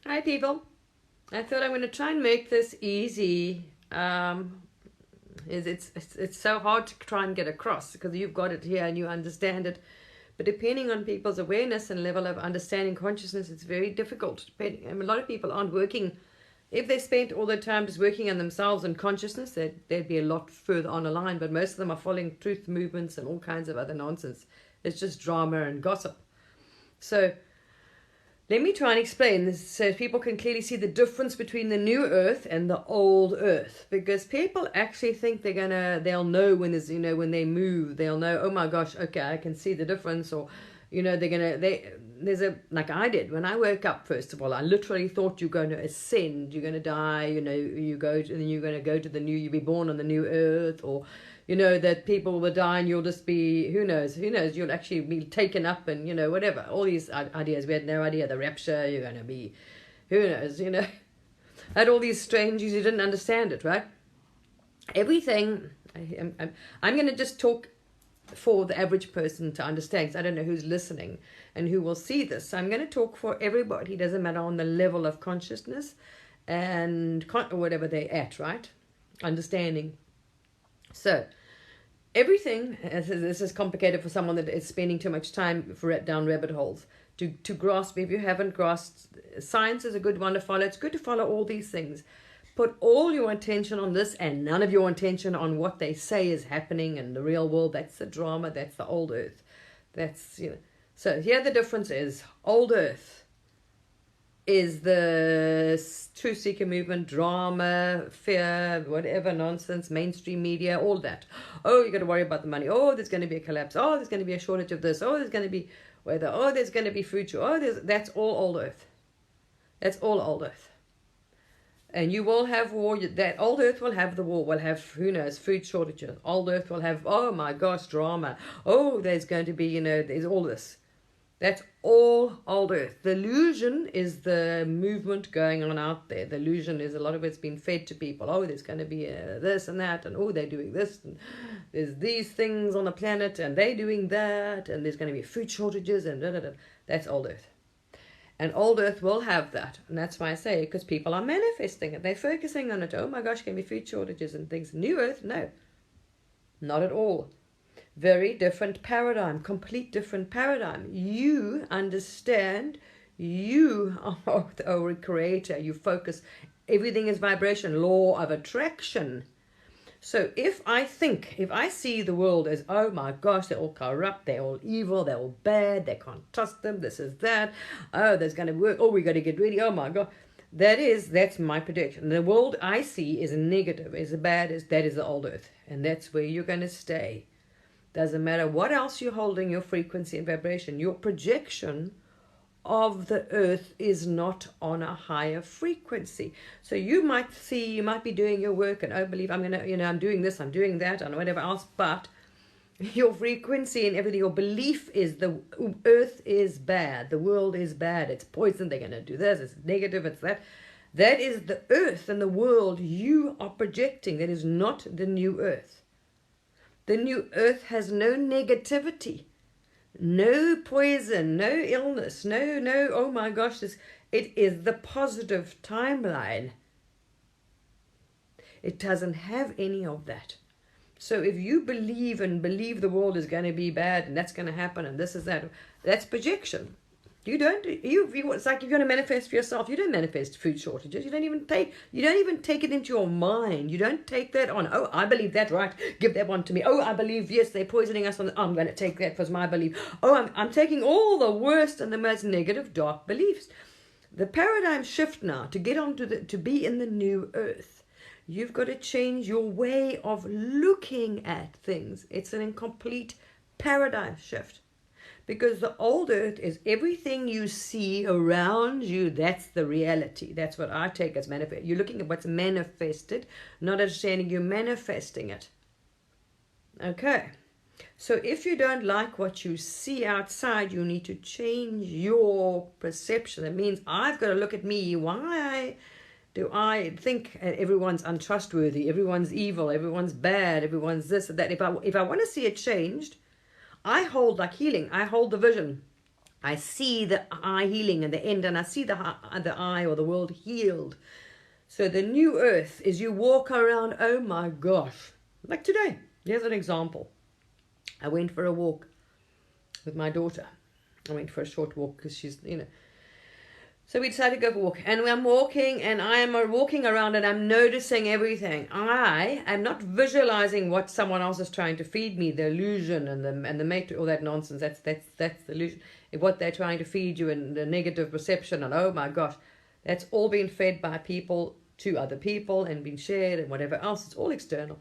Hi, people. I thought I'm going to try and make this easy. It's so hard to try and get across because you've got it here and you understand it. But depending on people's awareness and level of understanding consciousness, it's very difficult. A lot of people aren't working. If they spent all their time just working on themselves and consciousness, they'd be a lot further on the line. But most of them are following truth movements and all kinds of other nonsense. It's just drama and gossip. So let me try and explain this so people can clearly see the difference between the new earth and the old earth. Because people actually think they'll know when when they move, they'll know, oh my gosh, okay, I can see the difference. Or, like I did when I woke up, first of all, I literally thought you're going to ascend, you're going to die, and then you're going to go to you'll be born on the new earth, or, that people will die and you'll just be, who knows, you'll actually be taken up and, whatever. All these ideas, we had no idea, the rapture, you're going to be, who knows, had all these stranges, you didn't understand it, right? Everything, I'm going to just talk for the average person to understand, because I don't know who's listening and who will see this. So I'm going to talk for everybody, doesn't matter on the level of consciousness and whatever they're at, right? Understanding. So everything, this is complicated for someone that is spending too much time down rabbit holes. To grasp, if you haven't grasped, science is a good one to follow. It's good to follow all these things. Put all your attention on this and none of your attention on what they say is happening in the real world. That's the drama. That's the old earth. So here the difference is, old earth is the truth seeker movement, drama, fear, whatever nonsense, mainstream media, all that. Oh, you got to worry about the money. Oh, there's going to be a collapse. Oh, there's going to be a shortage of this. Oh, there's going to be weather. Oh, there's going to be food. That's all old earth. That's all old earth. And you will have war. That old earth will have the war. Will have, who knows, food shortages. Old earth will have, oh my gosh, drama. Oh, there's going to be, there's all this. That's all old earth. The illusion is the movement going on out there. The illusion is a lot of it's been fed to people. Oh, there's going to be this and that, and oh, they're doing this, and there's these things on the planet, and they're doing that, and there's going to be food shortages, and da da da. That's old earth. And old earth will have that. And that's why I say, because people are manifesting it. They're focusing on it. Oh my gosh, can be food shortages and things. New earth, no. Not at all. Very different paradigm. Complete different paradigm. You understand. You are the creator. You focus. Everything is vibration. Law of attraction. So if I see the world as, oh my gosh, they're all corrupt, they're all evil, they're all bad, they can't trust them, this is that, oh, there's going to work, oh, we got to get ready, oh my God. That's my prediction. The world I see is negative, is bad, that is the old earth. And that's where you're going to stay. Doesn't matter what else you're holding, your frequency and vibration, your projection of the earth is not on a higher frequency. So you might be doing your work and, oh, believe I'm I'm doing this, I'm doing that, and whatever else, but your frequency and everything, your belief is the earth is bad, the world is bad, it's poison, they're going to do this, it's negative, it's that. That is the earth and the world you are projecting. That is not the new earth. The new earth has no negativity. No poison, no illness, no, oh my gosh, it is the positive timeline. It doesn't have any of that. So if you believe the world is going to be bad and that's going to happen and this is that, that's projection. It's like you're going to manifest for yourself. You don't manifest food shortages. You don't even take it into your mind. You don't take that on. Oh, I believe that, right? Give that one to me. Oh, I believe, yes, they're poisoning us. I'm going to take that for my belief. Oh, I'm taking all the worst and the most negative, dark beliefs. The paradigm shift now to get on to be in the new earth. You've got to change your way of looking at things. It's an incomplete paradigm shift. Because the old earth is everything you see around you. That's the reality. That's what I take as manifest. You're looking at what's manifested, not understanding you're manifesting it. Okay. So if you don't like what you see outside, you need to change your perception. That means I've got to look at me. Why do I think everyone's untrustworthy, everyone's evil, everyone's bad, everyone's this and that? If I want to see it changed, I hold like healing. I hold the vision. I see the eye healing and the end, and I see the eye or the world healed. So the new earth is you walk around, oh my gosh. Like today, here's an example. I went for a walk with my daughter. I went for a short walk because she's, So we decided to go for a walk. And I'm walking, and I am walking around, and I'm noticing everything. I am not visualizing what someone else is trying to feed me, the illusion and the matrix, all that nonsense. That's the illusion. What they're trying to feed you and the negative perception. And oh my gosh, that's all been fed by people to other people and been shared and whatever else. It's all external.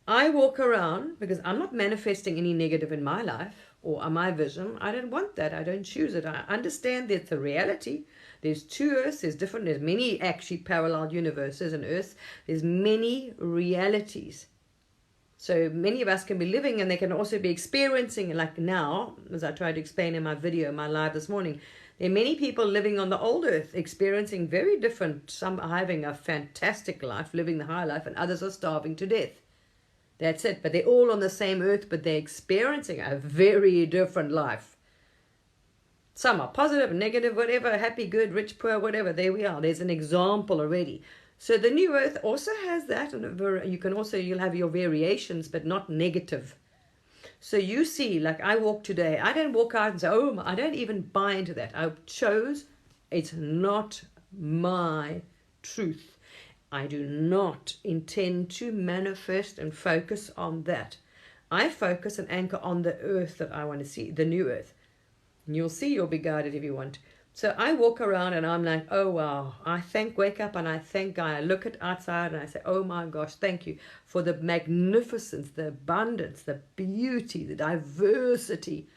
I walk around because I'm not manifesting any negative in my life or my vision. I don't want that. I don't choose it. I understand that it's a reality. There's two Earths. There's many actually parallel universes and Earths. There's many realities. So many of us can be living, and they can also be experiencing, like now, as I tried to explain in my video, my live this morning. There are many people living on the old Earth, experiencing very different. Some are having a fantastic life, living the high life, and others are starving to death. That's it. But they're all on the same Earth, but they're experiencing a very different life. Some are positive, negative, whatever, happy, good, rich, poor, whatever. There we are. There's an example already. So the new Earth also has that. And you'll have your variations, but not negative. So you see, like I walk today, I don't walk out and say, oh, I don't even buy into that. I chose, it's not my truth. I do not intend to manifest and focus on that. I focus and anchor on the earth that I want to see, the new earth. And you'll see, you'll be guided if you want. So I walk around and I'm like, oh wow, wake up and I thank God. I look at outside and I say, oh my gosh, thank you for the magnificence, the abundance, the beauty, the diversity.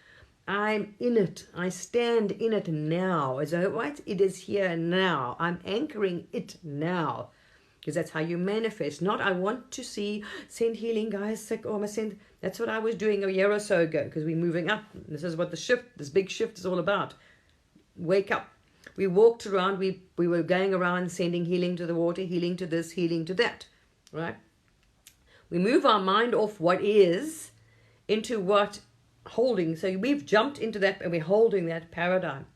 I'm in it. I stand in it now. As a what? It is here now. I'm anchoring it now. Because that's how you manifest. Not, I want to send healing guys sick, or that's what I was doing a year or so ago, because we're moving up. This is what this big shift is all about. Wake up. We walked around, we were going around sending healing to the water, healing to this, healing to that, right? We move our mind off what is into what holding. So we've jumped into that and we're holding that paradigm.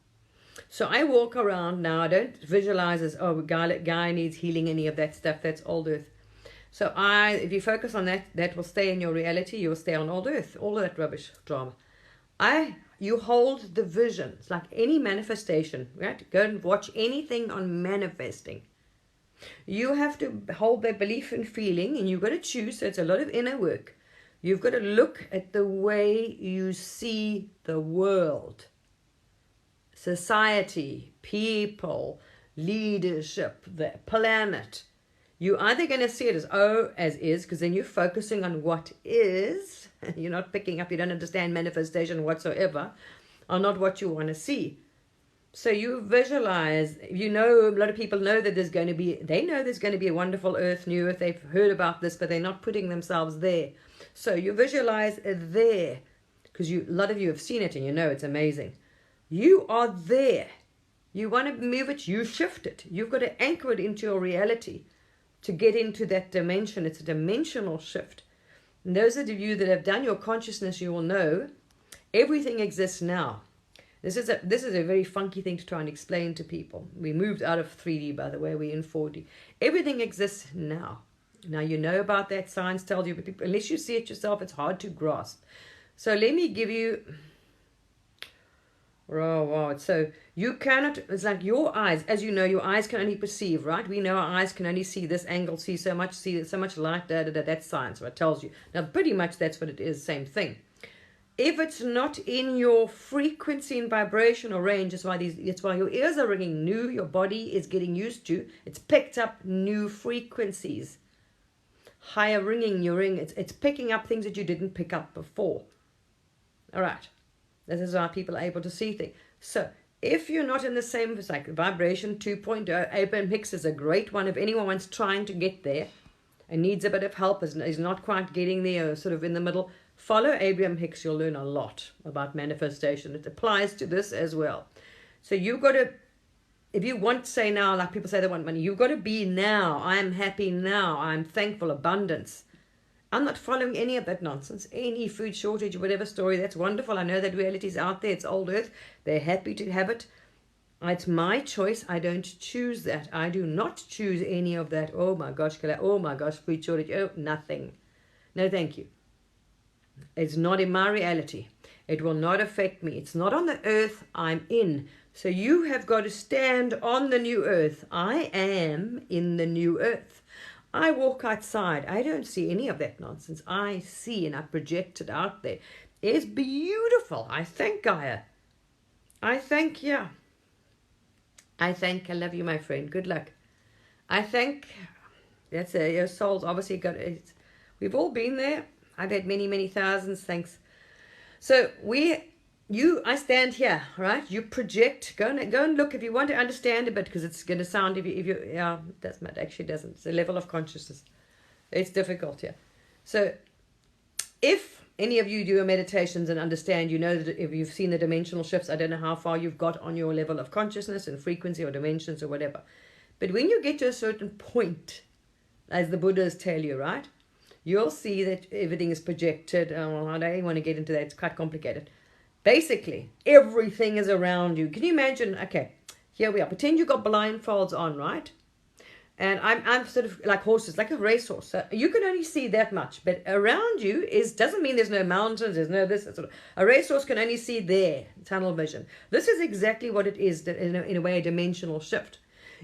So I walk around now. I don't visualize as, oh, guy needs healing, any of that stuff. That's old earth. So if you focus on that, that will stay in your reality. You'll stay on old earth. All of that rubbish drama. You hold the vision. It's like any manifestation, right? Go and watch anything on manifesting. You have to hold that belief and feeling, and you've got to choose. So it's a lot of inner work. You've got to look at the way you see the world. Society, people, leadership, the planet. You're either going to see it as is, because then you're focusing on what is. You're not picking up, you don't understand manifestation whatsoever, or not what you want to see. So you visualize, a lot of people know that there's going to be a wonderful earth, new earth. They've heard about this, but they're not putting themselves there. So you visualize there, because a lot of you have seen it and you know it's amazing. You are there. You want to move it, you shift it. You've got to anchor it into your reality to get into that dimension. It's a dimensional shift. And those of you that have done your consciousness, you will know everything exists now. This is a very funky thing to try and explain to people. We moved out of 3D, by the way. We're in 4D. Everything exists now. Now you know about that. Science tells you, but unless you see it yourself, it's hard to grasp. So let me give you... Oh, wow. So you cannot, it's like your eyes, as you know, your eyes can only perceive, right? We know our eyes can only see this angle, see so much light, that's science, what tells you. Now, pretty much that's what it is, same thing. If it's not in your frequency and vibration or range, it's why your ears are ringing new, your body is getting used to, it's picked up new frequencies. Higher ringing, it's picking up things that you didn't pick up before. All right. This is how people are able to see things. So if you're not in the same, it's like vibration 2.0, Abraham Hicks is a great one. If anyone's trying to get there and needs a bit of help, is not quite getting there, or sort of in the middle, follow Abraham Hicks. You'll learn a lot about manifestation. It applies to this as well. So you've got to, if you want to say now, like people say they want money, you've got to be now. I'm happy now. I'm thankful, abundance. I'm not following any of that nonsense. Any food shortage, whatever story, that's wonderful. I know that reality is out there. It's old earth. They're happy to have it. It's my choice. I don't choose that. I do not choose any of that. Oh my gosh, oh my gosh, food shortage. Oh, nothing. No, thank you. It's not in my reality. It will not affect me. It's not on the earth I'm in. So you have got to stand on the new earth. I am in the new earth. I walk outside. I don't see any of that nonsense. I see and I project it out there. It's beautiful. I thank Gaia. I thank you. I love you, my friend. Good luck. I thank, your soul's obviously got it. We've all been there. I've had many, many thousands. Thanks. So I stand here, right? You project. Go and look if you want to understand a bit, because it's going to sound it actually doesn't. It's a level of consciousness. It's difficult here. So if any of you do meditations and understand, you know that if you've seen the dimensional shifts, I don't know how far you've got on your level of consciousness and frequency or dimensions or whatever. But when you get to a certain point, as the Buddhas tell you, right? You'll see that everything is projected. I don't want to get into that. It's quite complicated. Basically, everything is around you. Can you imagine? Okay, here we are. Pretend you've got blindfolds on, right? And I'm sort of like horses, like a racehorse. So you can only see that much. But around you doesn't mean there's no mountains, there's no this. Sort of, a racehorse can only see there, tunnel vision. This is exactly what it is, in a way, a dimensional shift.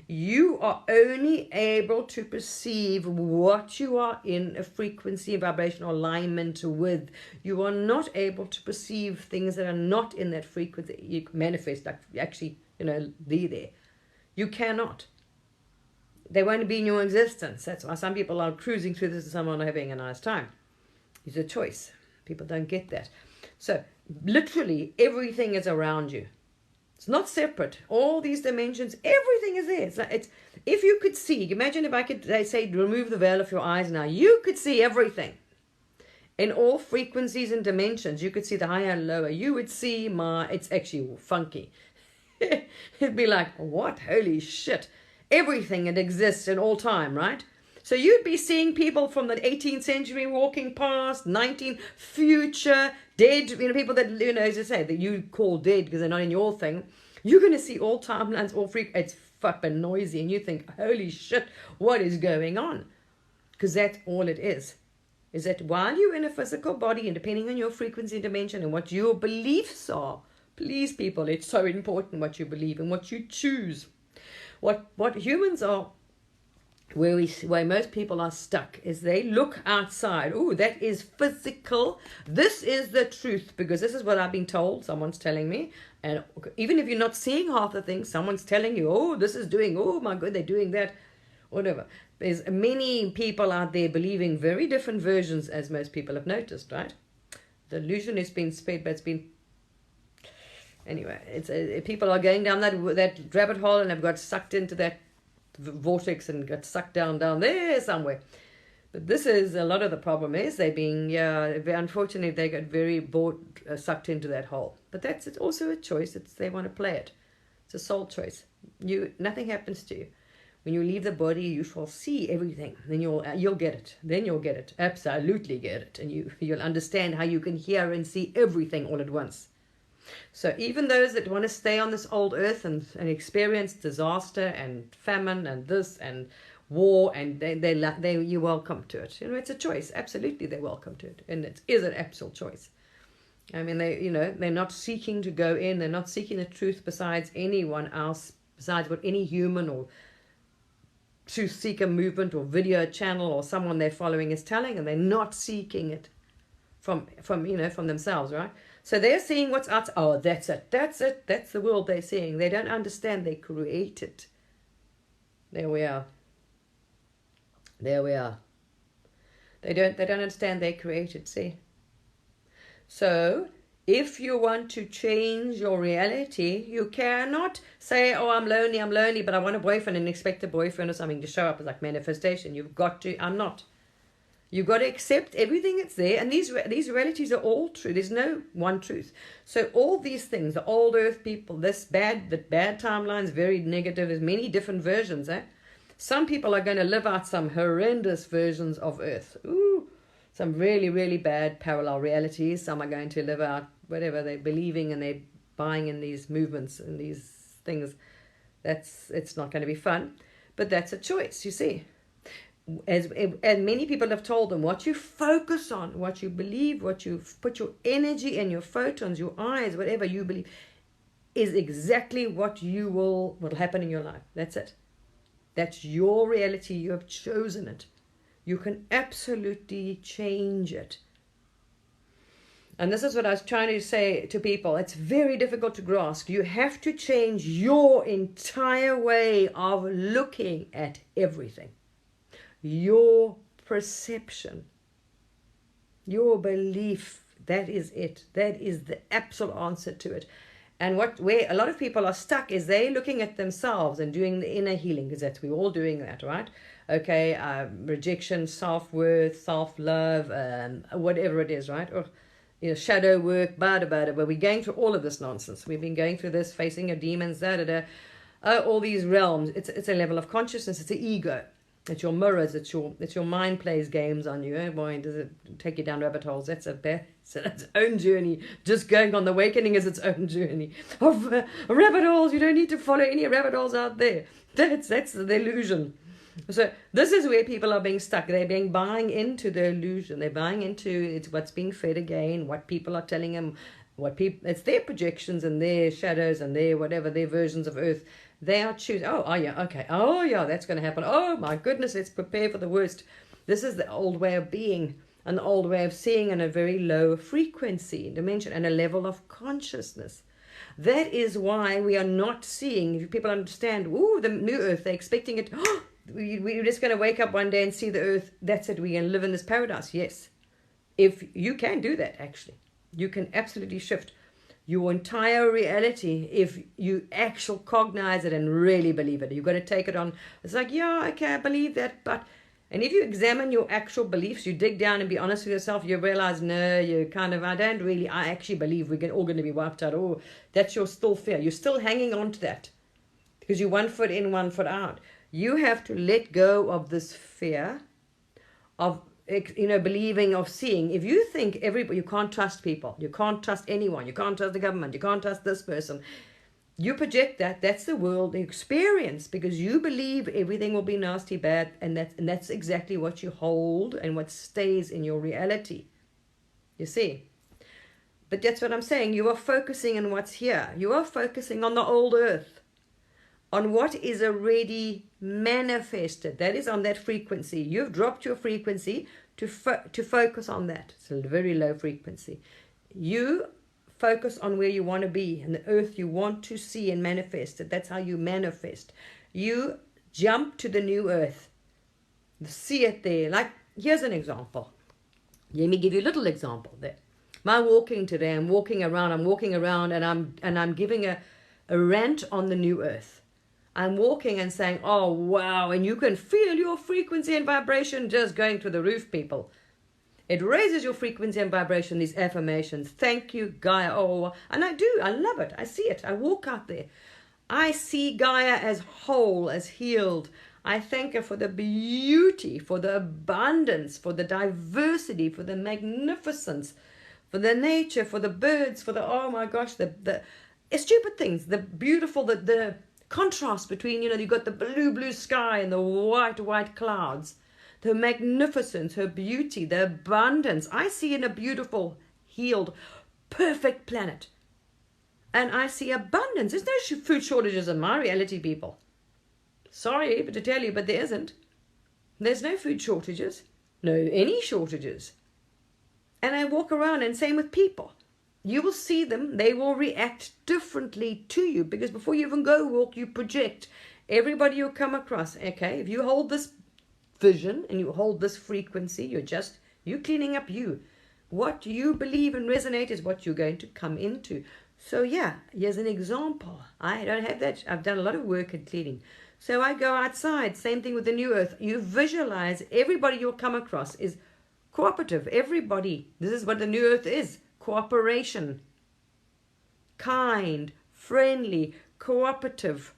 You are only able to perceive what you are in a frequency, vibration, alignment with. You are not able to perceive things that are not in that frequency. You manifest, like actually, be there. You cannot. They won't be in your existence. That's why some people are cruising through this and some are having a nice time. It's a choice. People don't get that. So literally everything is around you. It's not separate. All these dimensions, everything is there. It's if you could see, imagine if I could, they say, remove the veil of your eyes now. You could see everything. In all frequencies and dimensions, you could see the higher and lower. You would see it's actually funky. It'd be like, what? Holy shit. Everything that exists in all time, right? So you'd be seeing people from the 18th century walking past, 19th, future, dead, people that, as I say, that you call dead because they're not in your thing. You're going to see all timelines, all it's fucking noisy, and you think, holy shit, what is going on? Because that's all it is that while you're in a physical body, and depending on your frequency and dimension and what your beliefs are, please, people, it's so important what you believe and what you choose. What humans are, where most people are stuck, is they look outside. Oh, that is physical. This is the truth, because this is what I've been told. Someone's telling me. And even if you're not seeing half the things, someone's telling you, oh, this is doing, oh my God, they're doing that, whatever. There's many people out there believing very different versions, as most people have noticed, right? The illusion has been spread, but it's been... Anyway, people are going down that rabbit hole and have got sucked into that vortex and got sucked down there somewhere. But this is a lot of the problem is unfortunately they got very sucked into that hole. But it's also a choice. They want to play it. It's a soul choice. Nothing happens to you. When you leave the body, you shall see everything. Then you'll get it. Then you'll get it. Absolutely get it. And you'll understand how you can hear and see everything all at once. So even those that want to stay on this old earth and experience disaster and famine and this and war, and you're welcome to it. It's a choice. Absolutely, they're welcome to it, and it is an absolute choice. I mean, they're not seeking to go in. They're not seeking the truth besides anyone else, besides what any human or truth seeker movement or video channel or someone they're following is telling, and they're not seeking it from themselves, right? So they're seeing what's out. Oh, that's it. That's the world they're seeing. They don't understand they create it. There we are. They don't understand they created, see? So if you want to change your reality, you cannot say, oh, I'm lonely, but I want a boyfriend, and expect a boyfriend or something to show up as like manifestation. You've got to, I'm not. You've got to accept everything that's there, and these realities are all true. There's no one truth. So all these things, the old earth people, the bad timelines, very negative. There's many different versions. Some people are going to live out some horrendous versions of earth. Ooh, some really, really bad parallel realities. Some are going to live out whatever they're believing, and they're buying in these movements and these things. It's not going to be fun, but that's a choice, you see. And many people have told them, what you focus on, what you believe, what you put your energy and your photons, your eyes, whatever you believe, is exactly what will happen in your life. That's it. That's your reality. You have chosen it. You can absolutely change it. And this is what I was trying to say to people. It's very difficult to grasp. You have to change your entire way of looking at everything. Your perception, your belief, that is it. That is the absolute answer to it. And where a lot of people are stuck is they're looking at themselves and doing the inner healing, because we're all doing that, right? Okay, rejection, self-worth, self-love, whatever it is, right? Or shadow work, but we're going through all of this nonsense. We've been going through this, facing your demons, all these realms. It's a level of consciousness. It's the ego. It's your mirrors. It's your mind plays games on you. Oh boy, does it take you down rabbit holes? That's it's its own journey. Just going on the awakening is its own journey of rabbit holes. You don't need to follow any rabbit holes out there. That's the illusion. So this is where people are being stuck. They're buying into the illusion. They're buying into it's what's being fed again, what people are telling them, it's their projections and their shadows and their whatever, their versions of earth. They are choosing, oh yeah, okay, oh yeah, that's going to happen. Oh my goodness, let's prepare for the worst. This is the old way of being, an old way of seeing in a very low frequency dimension and a level of consciousness. That is why we are not seeing, if people understand, the new earth, they're expecting it, we're just going to wake up one day and see the earth, that's it, we're going to live in this paradise. Yes, if you can do that, actually. You can absolutely shift your entire reality if you actually cognize it and really believe it. You've got to take it on. It's like, yeah, okay, I believe that, but... And if you examine your actual beliefs, you dig down and be honest with yourself, you realize, no, I actually believe we're all going to be wiped out. Oh, that's your still fear. You're still hanging on to that because you're 1 foot in, 1 foot out. You have to let go of this fear of, believing, of seeing. If you think you can't trust people, you can't trust anyone, you can't trust the government, you can't trust this person, you project that's the world experience, because you believe everything will be nasty, bad, and that's exactly what you hold and what stays in your reality. You see? But that's what I'm saying. You are focusing on what's here. You are focusing on the old earth, on what is already manifested. That is on that frequency. You've dropped your frequency to focus on that. It's a very low frequency. You focus on where you want to be and the earth you want to see and manifest it. That's how you manifest. You jump to the new earth. See it there. Like, here's an example. Let me give you a little example there. My walking today, I'm walking around and I'm giving a rant on the new earth. I'm walking and saying, oh, wow, and you can feel your frequency and vibration just going through the roof, people. It raises your frequency and vibration, these affirmations. Thank you, Gaia. Oh, and I love it. I see it. I walk out there. I see Gaia as whole, as healed. I thank her for the beauty, for the abundance, for the diversity, for the magnificence, for the nature, for the birds, for the, oh my gosh, the stupid things, the beautiful, the contrast between, you've got the blue sky and the white clouds, the magnificence, her beauty, the abundance. I see in a beautiful, healed, perfect planet. And I see abundance. There's no food shortages in my reality, people. Sorry to tell you, but there isn't. There's no food shortages. No any shortages. And I walk around, and same with people. You will see them, they will react differently to you, because before you even go walk, you project. Everybody you come across, okay, if you hold this vision and you hold this frequency, you're cleaning up you. What you believe and resonate is what you're going to come into. So yeah, here's an example. I don't have that. I've done a lot of work in cleaning. So I go outside, same thing with the new earth. You visualize everybody you'll come across is cooperative. Everybody, this is what the new earth is. Cooperation, kind, friendly, cooperative,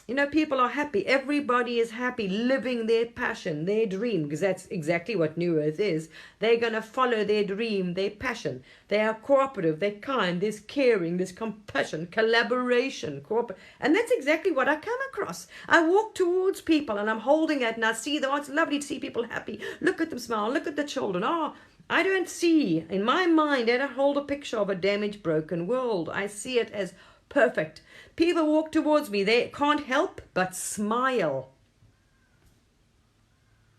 You know, people are happy. Everybody is happy, living their passion, their dream, because that's exactly what New Earth is. They're going to follow their dream, their passion. They are cooperative, they're kind, there's caring, there's compassion, collaboration, and that's exactly what I come across. I walk towards people and I'm holding it and I see them. Oh, it's lovely to see people happy. Look at them smile, look at the children. Oh, I don't see, in my mind, I don't hold a picture of a damaged, broken world. I see it as perfect. People walk towards me, they can't help but smile.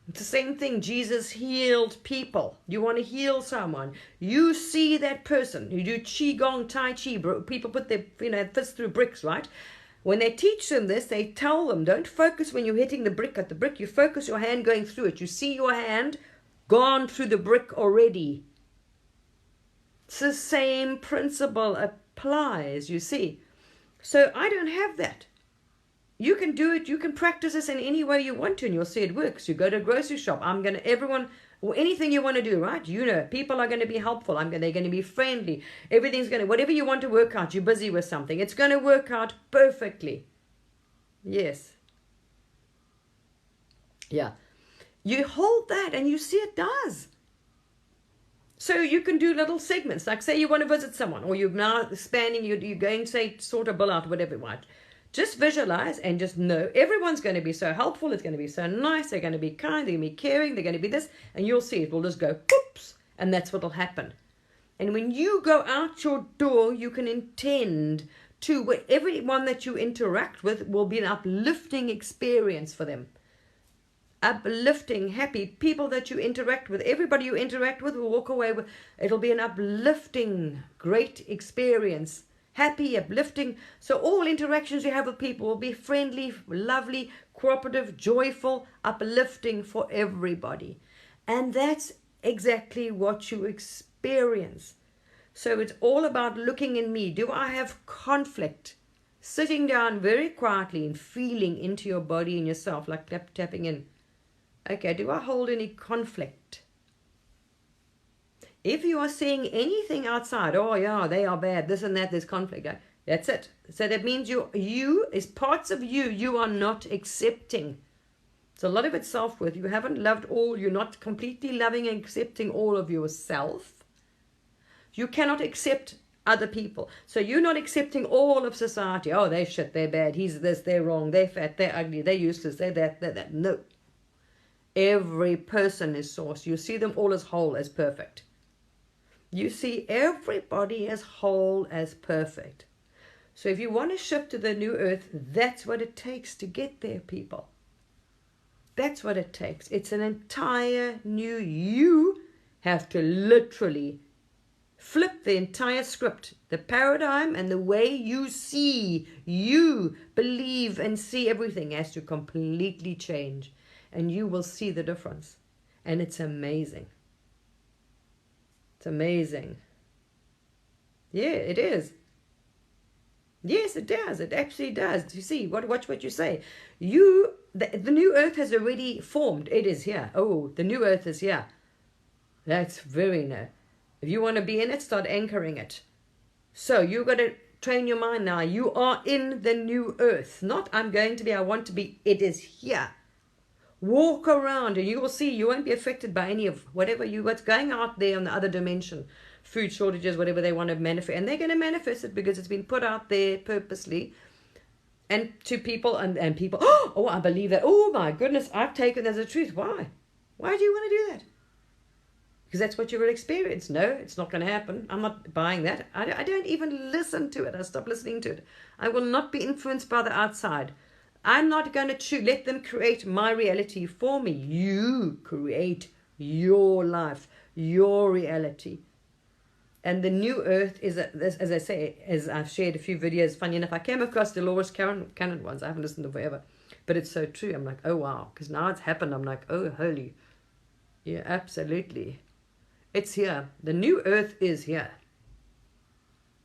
It's the same thing. Jesus healed people. You want to heal someone, you see that person. You do qigong, tai chi. People put their fists through bricks, right? When they teach them this, they tell them, don't focus when you're hitting the brick at the brick. You focus your hand going through it. You see your hand gone through the brick already. It's the same principle applies, you see. So I don't have that. You can do it. You can practice this in any way you want to, and you'll see it works. You go to a grocery shop. Everyone, or anything you want to do, right? You know, people are going to be helpful. They're going to be friendly. Everything's going to, whatever you want to work out, you're busy with something. It's going to work out perfectly. Yes. Yeah. You hold that and you see it does. So you can do little segments, like say you want to visit someone, or you're now expanding, you're going, say, sort a bill out, whatever you want. Just visualize and just know everyone's going to be so helpful. It's going to be so nice. They're going to be kind. They're going to be caring. They're going to be this. And you'll see it will just go, whoops. And that's what will happen. And when you go out your door, you can intend to, everyone that you interact with will be an uplifting experience for them. Uplifting, happy people that you interact with. Everybody you interact with will walk away with, it'll be an uplifting, great experience. Happy, uplifting. So all interactions you have with people will be friendly, lovely, cooperative, joyful, uplifting for everybody. And that's exactly what you experience. So it's all about looking in me. Do I have conflict? Sitting down very quietly and feeling into your body and yourself, like tapping in. Okay, do I hold any conflict? If you are seeing anything outside, oh yeah, they are bad, this and that, there's conflict. That's it. So that means you is parts of you are not accepting. So a lot of it's self-worth. You haven't loved all, you're not completely loving and accepting all of yourself. You cannot accept other people. So you're not accepting all of society. Oh, they're shit, they're bad, he's this, they're wrong, they're fat, they're ugly, they're useless, they're that, they're that. No. Every person is source. You see them all as whole, as perfect. You see everybody as whole, as perfect. So if you want to shift to the new earth, that's what it takes to get there, people. That's what it takes. It's an entire new, you have to literally flip the entire script, the paradigm and the way you see, you believe and see everything has to completely change. And you will see the difference. And it's amazing. It's amazing. Yeah, it is. Yes, it does. It absolutely does. You see, watch what you say. The new earth has already formed. It is here. Oh, the new earth is here. That's very new. If you want to be in it, start anchoring it. So you've got to train your mind now. You are in the new earth. Not I'm going to be, I want to be. It is here. Walk around and you will see you won't be affected by any of what's going out there on the other dimension. Food shortages, whatever they want to manifest. And they're going to manifest it because it's been put out there purposely. And to people and people, oh, I believe that. Oh my goodness, I've taken as a truth. Why? Why do you want to do that? Because that's what you will experience. No, it's not going to happen. I'm not buying that. I don't even listen to it. I stop listening to it. I will not be influenced by the outside. I'm not going to let them create my reality for me. You create your life, your reality. And the new earth is, as I say, as I've shared a few videos, funny enough, I came across Dolores Cannon ones. I haven't listened to them forever. But it's so true. I'm like, oh, wow. Because now it's happened. I'm like, oh, holy. Yeah, absolutely. It's here. The new earth is here.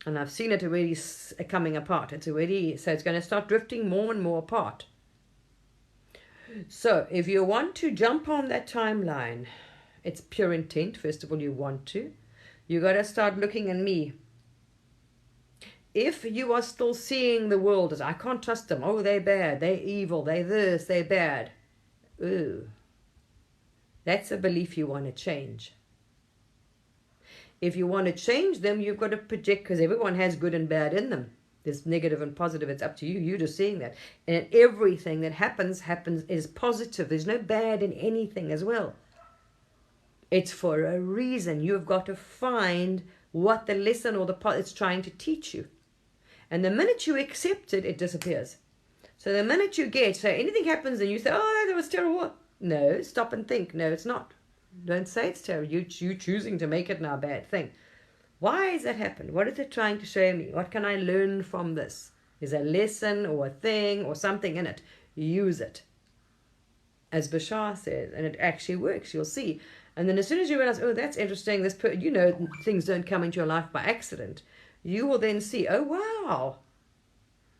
And I've seen it already coming apart. So it's going to start drifting more and more apart. So if you want to jump on that timeline, it's pure intent. First of all, you want to. You got to start looking at me. if you are still seeing the world as, I can't trust them, oh, they're bad, they're evil, they're this, they're bad. Ooh, that's a belief you want to change. If you want to change them, you've got to project, because everyone has good and bad in them. There's negative and positive. It's up to you. You're just seeing that. And everything that happens is positive. There's no bad in anything as well. It's for a reason. You've got to find what the lesson or the part it's trying to teach you. And the minute you accept it, it disappears. So the minute you get, so anything happens and you say, oh, that was terrible. No, stop and think. No, it's not. Don't say it's terrible. You choosing to make it now a bad thing. Why has that happened? What is it trying to show me? What can I learn from this? Is a lesson or a thing or something in it. Use it. As Bashar says, and it actually works. You'll see. And then as soon as you realize, oh, that's interesting, things don't come into your life by accident. You will then see, oh, wow.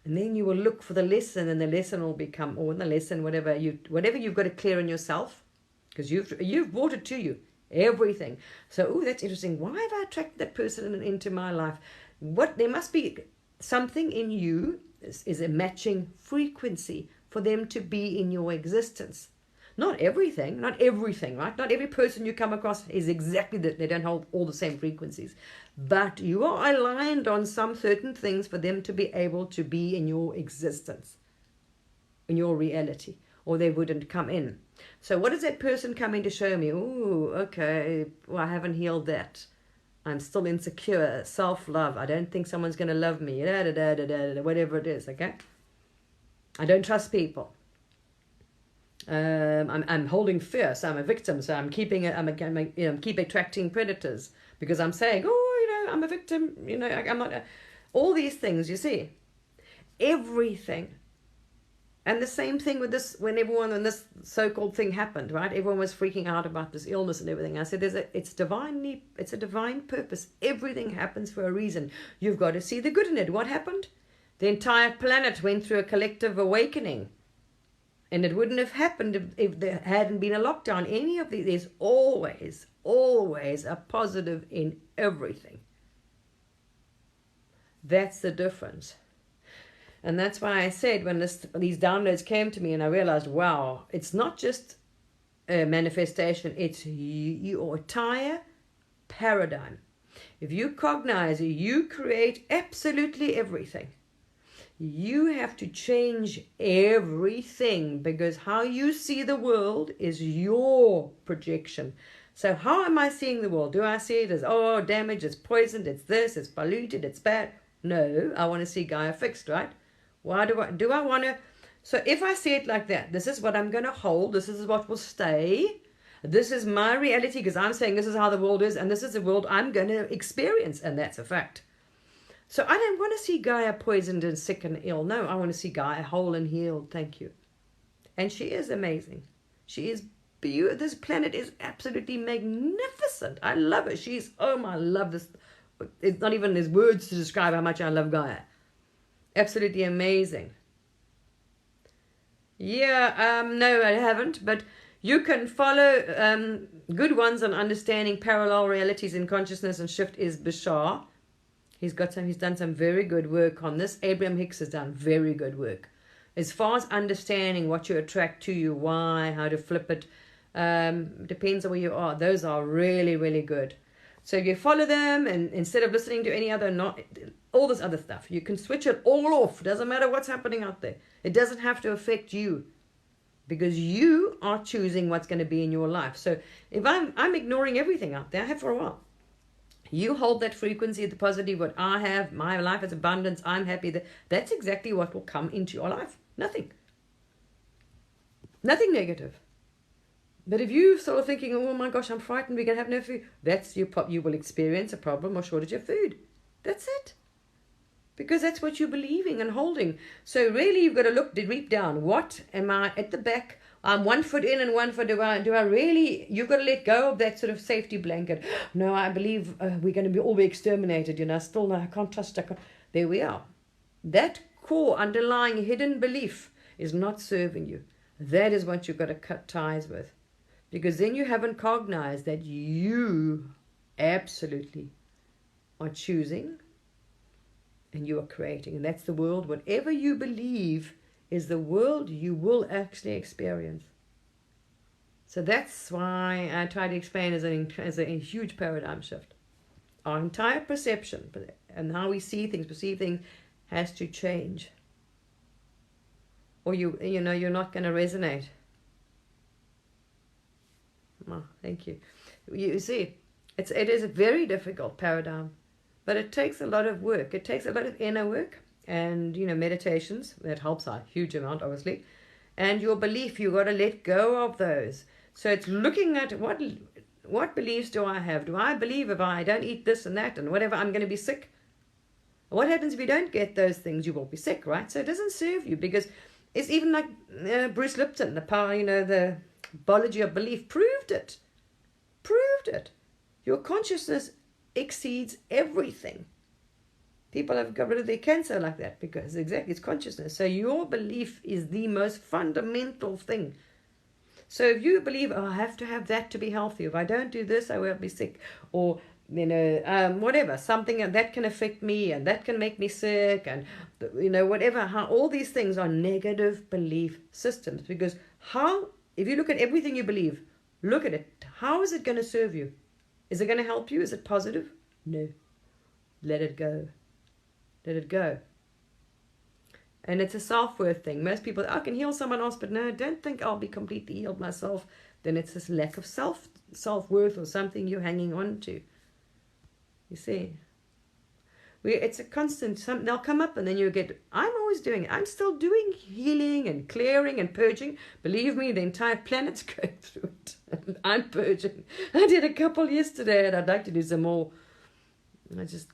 And then you will look for the lesson, and the lesson will become, or the lesson, whatever you've got to clear in yourself, because you've brought it to you, everything. So, oh, that's interesting. Why have I attracted that person into my life? There must be something in you is a matching frequency for them to be in your existence. Not everything, right? Not every person you come across is exactly that. They don't hold all the same frequencies. But you are aligned on some certain things for them to be able to be in your existence, in your reality, or they wouldn't come in. So what is that person coming to show me? Oh, okay, well, I haven't healed that. I'm still insecure, self-love. I don't think someone's going to love me, whatever it is, okay? I don't trust people. I'm holding fear, so I'm a victim. So I'm keep attracting predators because I'm saying, oh, I'm a victim. I'm not. All these things, you see, everything, and the same thing with this. When this so-called thing happened, right? Everyone was freaking out about this illness and everything. I said, it's a divine purpose. Everything happens for a reason. You've got to see the good in it. What happened? The entire planet went through a collective awakening. And it wouldn't have happened if there hadn't been a lockdown. Any of these, there's always a positive in everything. That's the difference. And that's why I said when these downloads came to me and I realized, wow, it's not just a manifestation, it's your entire paradigm. If you cognize it, you create absolutely everything. You have to change everything because how you see the world is your projection. So how am I seeing the world? Do I see it as, oh, damaged, it's poisoned, it's this, it's polluted, it's bad? No, I want to see Gaia fixed, right? Why do I want to? So if I see it like that, this is what I'm going to hold, this is what will stay, this is my reality because I'm saying this is how the world is and this is the world I'm going to experience, and that's a fact. So I don't want to see Gaia poisoned and sick and ill. No, I want to see Gaia whole and healed. Thank you. And she is amazing. She is beautiful. This planet is absolutely magnificent. I love her. I love this. It's not even there's words to describe how much I love Gaia. Absolutely amazing. Yeah, no, I haven't. But you can follow good ones on understanding parallel realities in consciousness and shift is Bashar. He's done some very good work on this. Abraham Hicks has done very good work. As far as understanding what you attract to you, why, how to flip it, depends on where you are. Those are really, really good. So if you follow them and instead of listening to any other, all this other stuff, you can switch it all off. Doesn't matter what's happening out there. It doesn't have to affect you because you are choosing what's going to be in your life. So if I'm ignoring everything out there, I have for a while. You hold that frequency, the positive, what I have, my life is abundance, I'm happy. That's exactly what will come into your life. Nothing negative. But if you sort of thinking, oh my gosh, I'm frightened, we're going to have no food, you will experience a problem or shortage of food. That's it. Because that's what you're believing and holding. So really you've got to look deep down. What am I at the back? I'm 1 foot in and 1 foot do I really, you've got to let go of that sort of safety blanket. No, I believe we're going to all be exterminated, still no, I can't trust. There we are. That core underlying hidden belief is not serving you. That is what you've got to cut ties with. Because then you haven't cognized that you absolutely are choosing and you are creating. And that's the world. Whatever you believe is the world you will actually experience. So that's why I try to explain as a huge paradigm shift. Our entire perception and how we see things, perceive things, has to change. Or you're not going to resonate. Oh, thank you. You see, it is a very difficult paradigm, but it takes a lot of work. It takes a lot of inner work and, meditations. That helps a huge amount, obviously. And your belief, you got to let go of those. So it's looking at what beliefs do I have? Do I believe if I don't eat this and that and whatever, I'm going to be sick? What happens if you don't get those things? You will be sick, right? So it doesn't serve you, because it's even like Bruce Lipton, the power, the biology of belief proved it. Your consciousness exceeds everything. People have got rid of their cancer like that because exactly it's consciousness. So your belief is the most fundamental thing. So if you believe, I have to have that to be healthy. If I don't do this, I will be sick. Or, whatever, something that can affect me and that can make me sick and, whatever. How all these things are negative belief systems. Because if you look at everything you believe, look at it. How is it going to serve you? Is it going to help you? Is it positive? No. Let it go. Let it go. And it's a self-worth thing. Most people, I can heal someone else, but no, don't think I'll be completely healed myself. Then it's this lack of self-worth or something you're hanging on to. You see? It's a constant, they'll come up and then you get, I'm always doing it. I'm still doing healing and clearing and purging. Believe me, the entire planet's going through it. I'm purging. I did a couple yesterday and I'd like to do some more. I just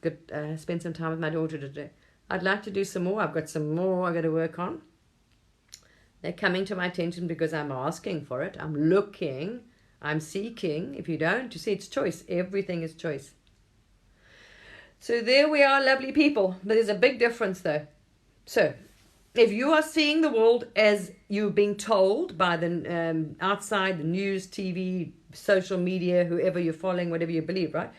spent some time with my daughter today. I'd like to do some more. I've got some more I've got to work on. They're coming to my attention because I'm asking for it. I'm looking. I'm seeking. If you don't, you see, it's choice. Everything is choice. So there we are, lovely people. But there's a big difference, though. So if you are seeing the world as you're being told by the outside, the news, TV, social media, whoever you're following, whatever you believe, right?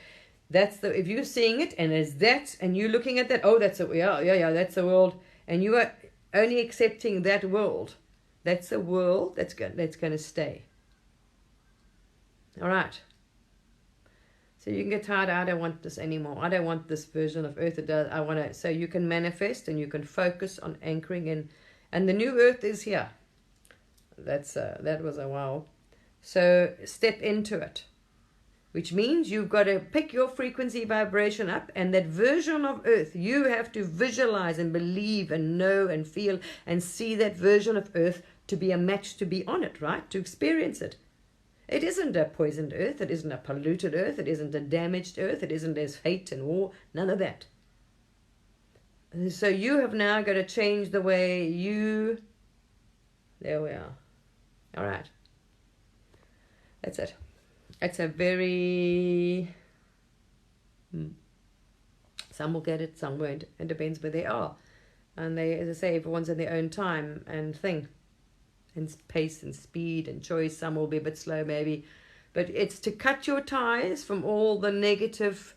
If you're seeing it and as that, and you're looking at that, oh, that's it, yeah, that's the world, and you are only accepting that world, that's the world that's going to stay. All right. So you can get tired. I don't want this anymore. I don't want this version of Earth. So you can manifest and you can focus on anchoring in, and the new Earth is here. That was a wow. So step into it. Which means you've got to pick your frequency vibration up, and that version of Earth, you have to visualize and believe and know and feel and see that version of Earth to be a match to be on it, right? To experience it. It isn't a poisoned Earth. It isn't a polluted Earth. It isn't a damaged Earth. It isn't there's hate and war. None of that. So you have now got to change the way you... There we are. All right. That's it. It's a very... Some will get it, some won't. It depends where they are. And they, as I say, everyone's in their own time and thing. And pace and speed and choice. Some will be a bit slow maybe. But it's to cut your ties from all the negative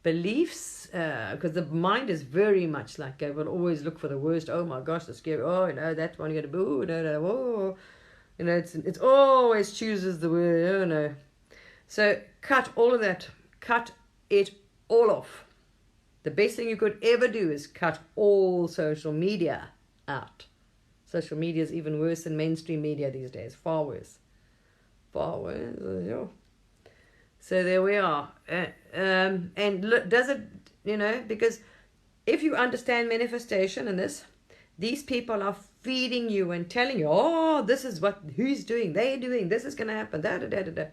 beliefs. Because the mind is very much like, it will always look for the worst. Oh my gosh, that's scary. Oh, that one you got to boo. No, oh. It's always chooses the word. Oh no. So cut all of that. Cut it all off. The best thing you could ever do is cut all social media out. Social media is even worse than mainstream media these days. Far worse. Far worse. So there we are. And look, does it, because if you understand manifestation and this, these people are feeding you and telling you, oh, this is what, who's doing, they're doing, this is going to happen, da.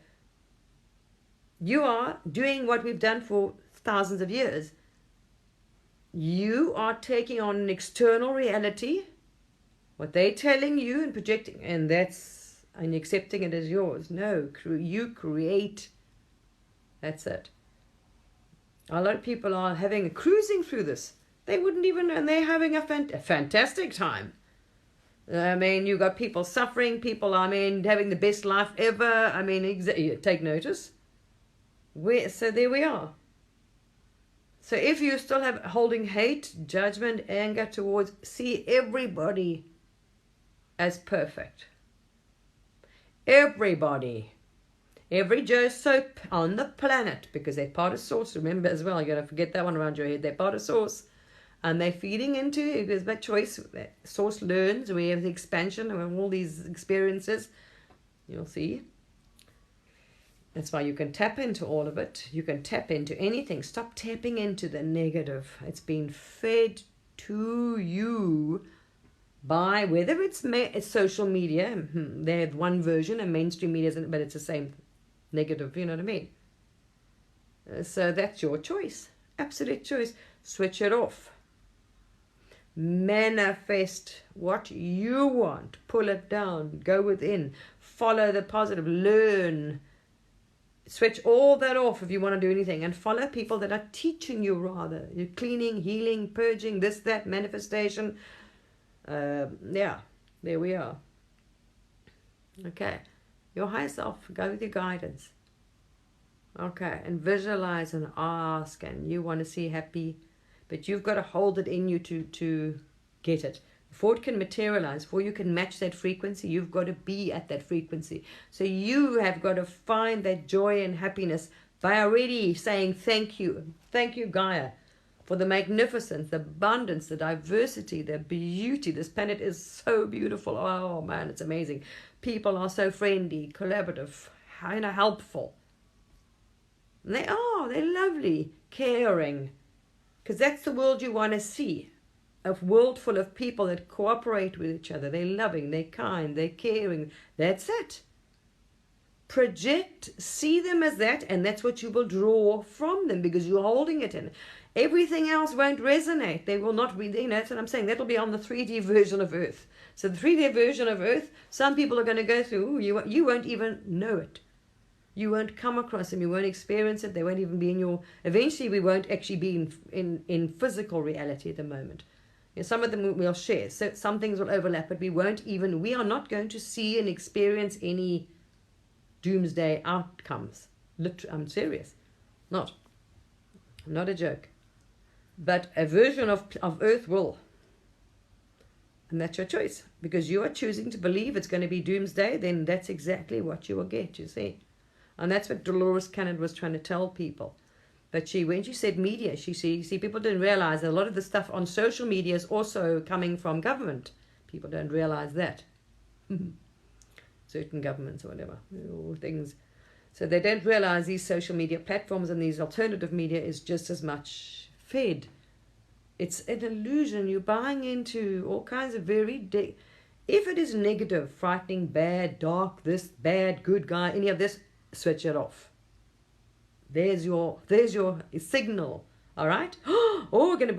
You are doing what we've done for thousands of years. You are taking on an external reality, what they're telling you and projecting, and accepting it as yours. No, you create. That's it. A lot of people are cruising through this. They wouldn't even, and they're having a fantastic time. I mean, you've got people suffering, people, having the best life ever. Take notice. So there we are. So if you still have holding hate, judgment, anger towards, see everybody as perfect. Everybody. Every Joe soap on the planet, because they're part of source. Remember as well, you got to forget that one around your head. They're part of source. And they're feeding into, there's that choice. Source learns, we have the expansion of all these experiences. You'll see. That's why you can tap into all of it. You can tap into anything. Stop tapping into the negative. It's been fed to you by, whether it's social media. They have one version, and mainstream media isn't, but it's the same negative, you know what I mean? So that's your choice. Absolute choice. Switch it off. Manifest what you want. Pull it down. Go within. Follow the positive. Learn. Switch all that off if you want to do anything, and follow people that are teaching you, rather. You're cleaning, healing, purging, this, that, manifestation. Yeah, there we are. Okay, your higher self, go with your guidance. Okay, and visualize and ask, and you want to see happy, but you've got to hold it in you to get it. Before it can materialize, before you can match that frequency, you've got to be at that frequency. So you have got to find that joy and happiness by already saying thank you. Thank you, Gaia, for the magnificence, the abundance, the diversity, the beauty. This planet is so beautiful. Oh, man, it's amazing. People are so friendly, collaborative, helpful. And they are. They're lovely, caring. Because that's the world you want to see. A world full of people that cooperate with each other. They're loving, they're kind, they're caring. That's it. Project, see them as that, and that's what you will draw from them, because you're holding it in. Everything else won't resonate. They will not be, that's what I'm saying. That'll be on the 3D version of Earth. So the 3D version of Earth, some people are going to go through, you won't even know it. You won't come across them. You won't experience it. They won't even be in your, eventually we won't actually be in physical reality at the moment. Some of them we'll share. So some things will overlap, but we are not going to see and experience any doomsday outcomes. I'm serious. Not a joke. But a version of Earth will. And that's your choice. Because you are choosing to believe it's going to be doomsday, then that's exactly what you will get, you see. And that's what Dolores Cannon was trying to tell people. But when she said media, see, people didn't realize that a lot of the stuff on social media is also coming from government. People don't realize that. Certain governments or whatever, things. So they don't realize these social media platforms and these alternative media is just as much fed. It's an illusion. You're buying into all kinds of very... if it is negative, frightening, bad, dark, this, bad, good guy, any of this, switch it off. There's your signal. All right. We're gonna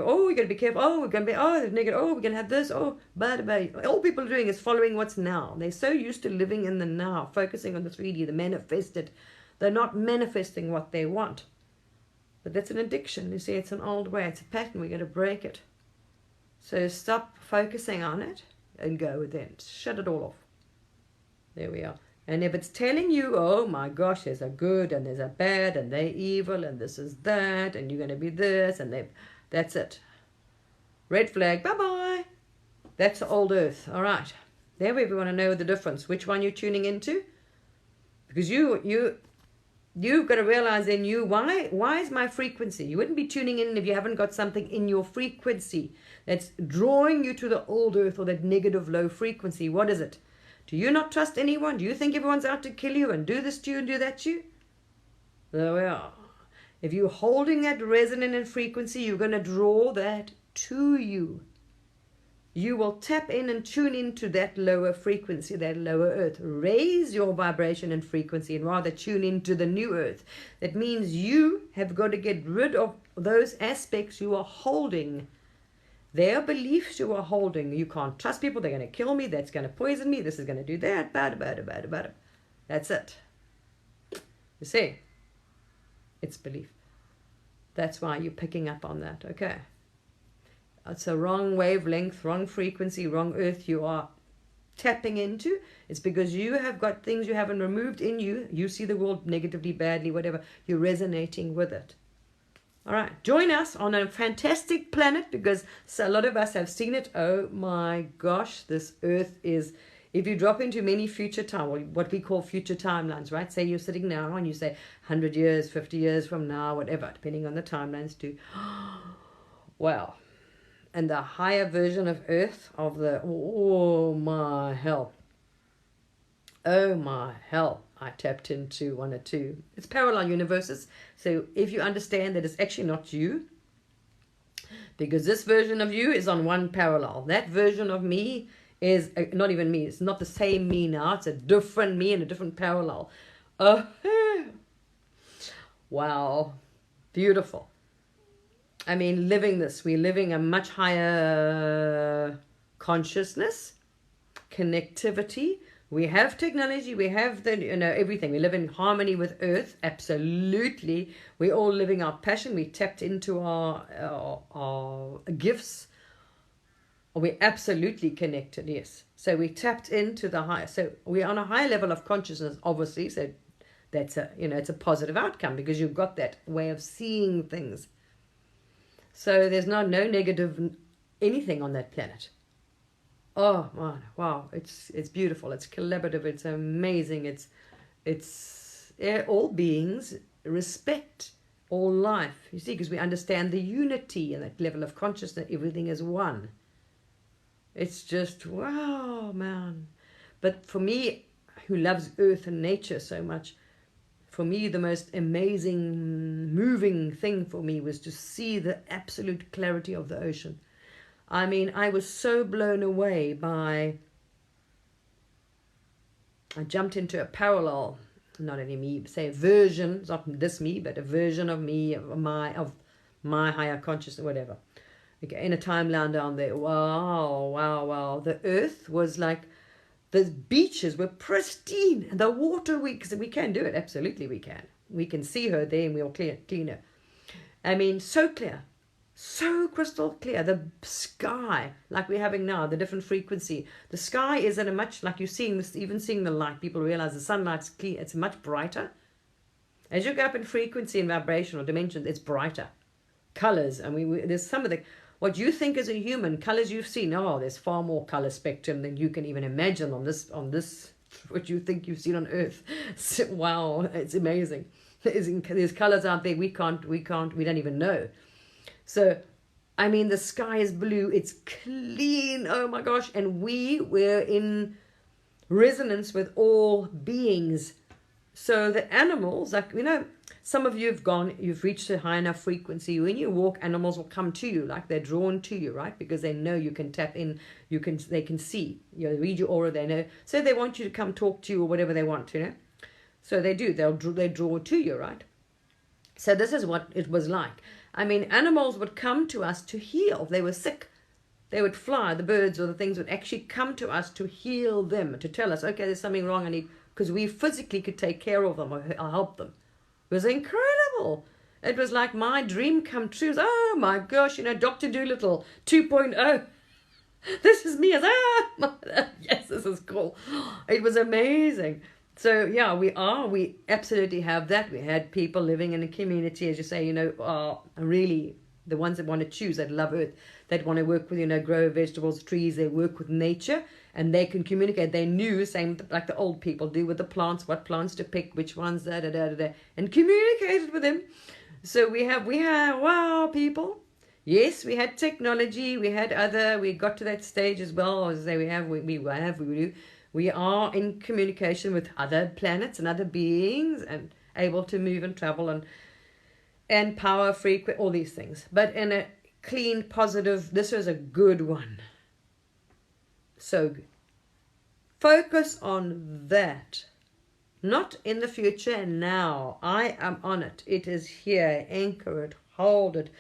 be careful. There's negative. We're gonna have this. Bad. All people are doing is following what's now. They're so used to living in the now, focusing on the 3D, the manifested. They're not manifesting what they want. But that's an addiction. You see, it's an old way. It's a pattern. We're gonna break it. So stop focusing on it and go within. Shut it all off. There we are. And if it's telling you, oh my gosh, there's a good and there's a bad and they're evil and this is that and you're going to be this and that's it. Red flag, bye-bye. That's the old Earth. All right. There we want to know the difference. Which one you're tuning into? Because you've got to realize then why is my frequency? You wouldn't be tuning in if you haven't got something in your frequency that's drawing you to the old Earth or that negative low frequency. What is it? Do you not trust anyone? Do you think everyone's out to kill you and do this to you and do that to you? There we are. If you're holding that resonant frequency, you're going to draw that to you. You will tap in and tune into that lower frequency, that lower Earth. Raise your vibration and frequency and rather tune into the new Earth. That means you have got to get rid of those aspects you are holding. Their beliefs you are holding. You can't trust people. They're going to kill me. That's going to poison me. This is going to do that. Bad. That's it. You see? It's belief. That's why you're picking up on that. Okay. It's a wrong wavelength, wrong frequency, wrong Earth you are tapping into. It's because you have got things you haven't removed in you. You see the world negatively, badly, whatever. You're resonating with it. All right, join us on a fantastic planet, because a lot of us have seen it. Oh my gosh, this Earth is, if you drop into many future time, or what we call future timelines, right? Say you're sitting now and you say 100 years, 50 years from now, whatever, depending on the timelines too. Wow. And the higher version of Earth, of the, oh my hell. Oh my hell. I tapped into one or two. It's parallel universes. So if you understand that it's actually not you, because this version of you is on one parallel. That version of me is not even me. It's not the same me now. It's a different me in a different parallel. Wow. Beautiful. I mean, living this. We're living a much higher consciousness, connectivity. We have technology, we have the, everything. We live in harmony with Earth, absolutely. We're all living our passion. We tapped into our gifts. We're absolutely connected, yes. So we tapped into the higher. So we're on a high level of consciousness, obviously. So that's it's a positive outcome, because you've got that way of seeing things. So there's no negative anything on that planet. Oh man, wow! It's beautiful. It's collaborative. It's amazing. It's all beings respect all life. You see, because we understand the unity and that level of consciousness. Everything is one. It's just wow, man. But for me, who loves Earth and nature so much, for me the most amazing, moving thing for me was to see the absolute clarity of the ocean. I mean, I was so blown away by, I jumped into a parallel, not any me, say a version, not this me, but a version of me, of my higher consciousness, whatever. Okay, in a timeline down there. Wow, wow, wow. The Earth was like, the beaches were pristine, and the water, we can do it, absolutely we can. We can see her there and we'll clean her. I mean, so clear. So crystal clear. The sky, like we're having now, the different frequency. The sky is at a much, like you're seeing, even seeing the light, people realize the sunlight's clear, it's much brighter. As you go up in frequency and vibration or dimensions, it's brighter. Colors, I mean, there's some of the, what you think is a human, colors you've seen, oh, there's far more color spectrum than you can even imagine on this, what you think you've seen on Earth. So, wow, it's amazing. There's colors out there we don't even know. So, I mean, the sky is blue, it's clean, oh my gosh, and we're in resonance with all beings. So the animals, like, some of you you've reached a high enough frequency. When you walk, animals will come to you, like they're drawn to you, right? Because they know you can tap in, they can see, read your aura, they know. So they want you to come talk to you or whatever they want, So they do, they draw to you, right? So this is what it was like. I mean, animals would come to us to heal. If they were sick, they would fly, the birds or the things would actually come to us to heal them, to tell us, okay, there's something wrong, because we physically could take care of them or help them. It was incredible. It was like my dream come true. Oh my gosh, Dr. Dolittle 2.0. This is me. Yes, this is cool. It was amazing. So yeah, we absolutely have that. We had people living in a community, as you say, really the ones that want to choose, that love Earth, that want to work with, grow vegetables, trees, they work with nature, and they can communicate. They knew, same like the old people do with the plants, what plants to pick, which ones, and communicated with them. So we have, wow, people. Yes, we had technology, we got to that stage as well, as they we do. We are in communication with other planets and other beings and able to move and travel and power, frequency, all these things. But in a clean, positive, this was a good one. So good. Focus on that. Not in the future, now. I am on it. It is here. Anchor it. Hold it.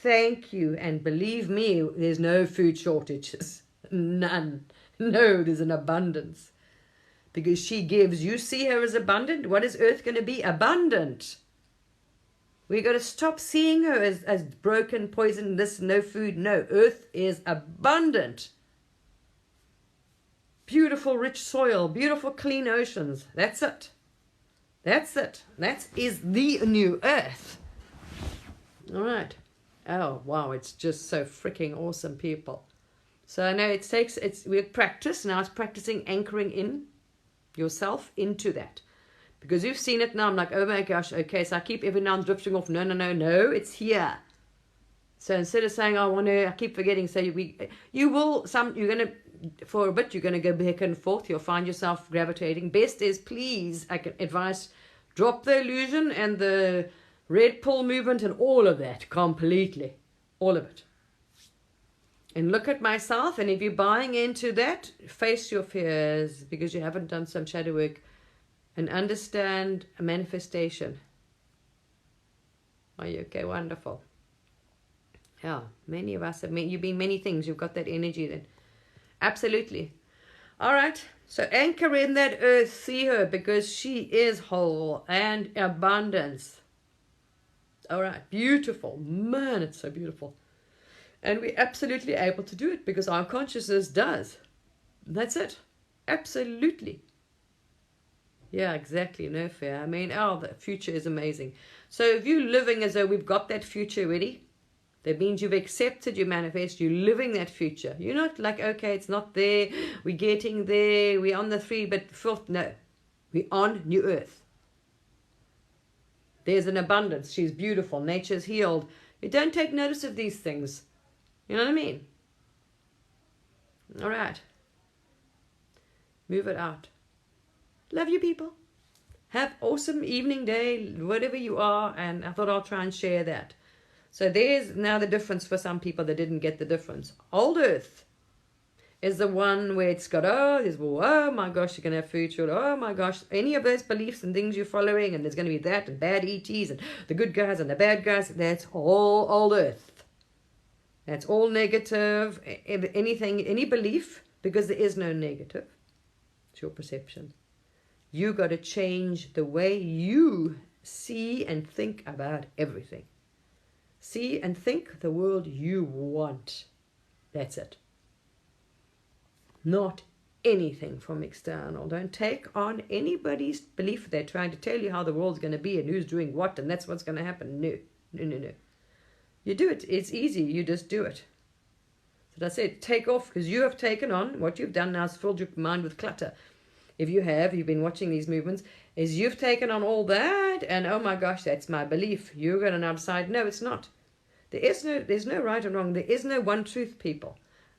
Thank you. And believe me, there's no food shortages. None. No, there's an abundance. Because she gives. You see her as abundant. What is Earth going to be? Abundant. We got to stop seeing her as broken, poison, this, no food. No, Earth is abundant. Beautiful, rich soil. Beautiful, clean oceans. That's it. That's it. That is the new Earth. All right. Oh, wow. It's just so freaking awesome, people. So I know we practice. Now it's practicing anchoring in yourself into that. Because you've seen it now. I'm like, oh my gosh, okay. So I keep every now and drifting off. No, no, no, no. It's here. So instead of saying, I keep forgetting. So you're going to, for a bit, you're going to go back and forth. You'll find yourself gravitating. Best is, please, I can advise, drop the illusion and the red pill movement and all of that completely. All of it. And look at myself. And if you're buying into that, face your fears because you haven't done some shadow work and understand a manifestation. Are you okay? Wonderful. Yeah, many of us you've been many things. You've got that energy then. Absolutely. All right. So anchor in that earth. See her because she is whole and abundance. All right. Beautiful. Man, it's so beautiful. And we're absolutely able to do it because our consciousness does. That's it. Absolutely. Yeah, exactly. No fear. I mean, the future is amazing. So if you're living as though we've got that future ready, that means you've accepted your manifest, you're living that future. You're not like, okay, it's not there, we're getting there, we're on the 3, but 4th, no. We're on New Earth. There's an abundance. She's beautiful. Nature's healed. You don't take notice of these things. You know what I mean? All right. Move it out. Love you, people. Have awesome evening, day, whatever you are, and I thought I'll try and share that. So there's now the difference for some people that didn't get the difference. Old Earth is the one where it's got, oh my gosh, you're going to have food short. Oh my gosh, any of those beliefs and things you're following, and there's going to be that, and bad ETs, and the good guys and the bad guys. That's all Old Earth. That's all negative. Anything, any belief, because there is no negative. It's your perception. You got to change the way you see and think about everything. See and think the world you want. That's it. Not anything from external. Don't take on anybody's belief. They're trying to tell you how the world's going to be and who's doing what and that's what's going to happen. No. You do it. It's easy. You just do it. So that's it. Take off because you have taken on, what you've done now is filled your mind with clutter. If you've been watching these movements, is you've taken on all that and oh my gosh, that's my belief. You're going to now decide, no, it's not. There's no right and wrong. There is no one truth, people.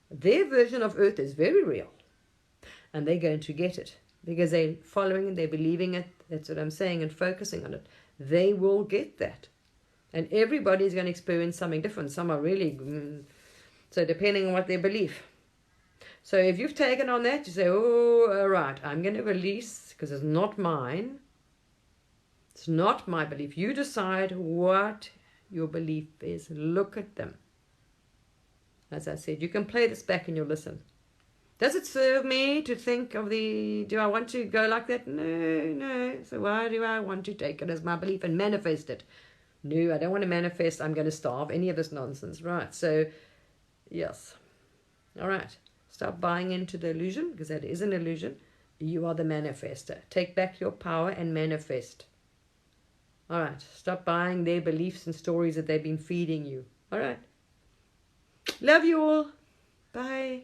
Their version of Earth is very real. And they're going to get it. Because they're following it, they're believing it. That's what I'm saying and focusing on it. They will get that. And everybody's going to experience something different. Some are really... So depending on what they believe. So if you've taken on that, you say, oh, all right, I'm going to release, because it's not mine. It's not my belief. You decide what your belief is. Look at them. As I said, you can play this back and you'll listen. Does it serve me to think of do I want to go like that? No. So why do I want to take it as my belief and manifest it? No, I don't want to manifest, I'm going to starve, any of this nonsense. Right, so, yes. All right. Stop buying into the illusion, because that is an illusion. You are the manifester. Take back your power and manifest. All right. Stop buying their beliefs and stories that they've been feeding you. All right. Love you all. Bye.